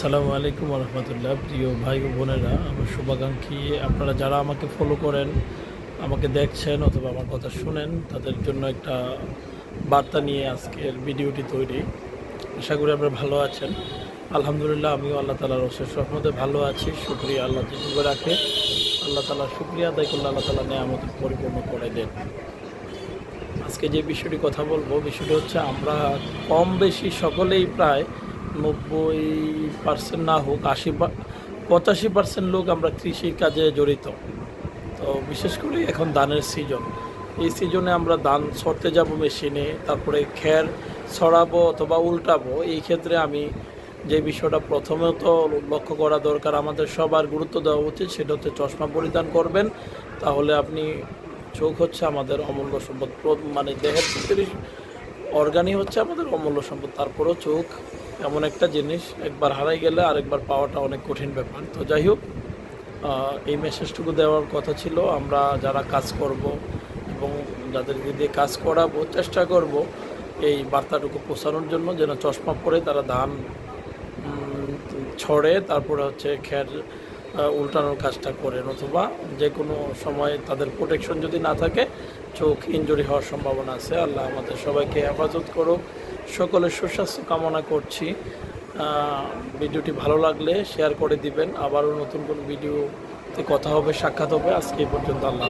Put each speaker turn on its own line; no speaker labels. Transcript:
আসসালামু আলাইকুম রহমতুল্লাহ। প্রিয় ভাই ও বোনেরা, আমার শুভাকাঙ্ক্ষী আপনারা যারা আমাকে ফলো করেন, আমাকে দেখছেন অথবা আমার কথা শুনেন, তাদের জন্য একটা বার্তা নিয়ে আজকের ভিডিওটি তৈরি। আশা করি আপনারা ভালো আছেন। আলহামদুলিল্লাহ, আমিও আল্লাহ তালার অশেষ রহমতে ভালো আছি। শুকরিয়া, আল্লাহ যেভাবে রাখে আল্লাহ তালার শুকরিয়া আদায় করলে আল্লাহ তালা নেয়ামত পরিপূর্ণ করে দেন। আজকে যে বিষয়টি কথা বলবো, বিষয়টি হচ্ছে আমরা কম বেশি সকলেই প্রায় 90% না হোক 85% লোক আমরা কৃষির কাজে জড়িত। তো বিশেষ করে এখন ধানের সিজন, এই সিজনে আমরা ধান ছড়তে যাব মেশিনে, তারপরে খ্যার ছড়াবো অথবা উল্টাবো। এই ক্ষেত্রে আমি যে বিষয়টা প্রথমত লক্ষ্য করা দরকার, আমাদের সবার গুরুত্ব দেওয়া উচিত, সেটা হচ্ছে চশমা পরিধান করবেন। তাহলে আপনি, চোখ হচ্ছে আমাদের অমূল্য সম্পদ, মানে দেহের ভিতরে অর্গানই হচ্ছে আমাদের অমূল্য সম্পদ। তারপরেও চোখ এমন একটা জিনিস, একবার হারাই গেলে আরেকবার পাওয়াটা অনেক কঠিন ব্যাপার। তো যাই হোক, এই মেসেজটুকু দেওয়ার কথা ছিল। আমরা যারা কাজ করব এবং যাদেরকে দিয়ে কাজ করাবো, চেষ্টা করব এই বার্তাটুকু পৌঁছানোর জন্য, যেন চশমা পরে তারা ধান ছড়ে, তারপরে হচ্ছে খ্যার উল্টানোর কাজটা করেন, অথবা যে কোনো সময় তাদের প্রোটেকশন যদি না থাকে চোখ ইনজুরি হওয়ার সম্ভাবনা আছে। আল্লাহ আমাদের সবাইকে হেফাজত করুক। সকলের সুস্বাস্থ্য কামনা করছি। ভিডিওটি ভালো লাগলে শেয়ার করে দিবেন। আবারও নতুন কোনো ভিডিওতে কথা হবে, সাক্ষাৎ হবে। আজকে এই পর্যন্ত। আল্লাহ।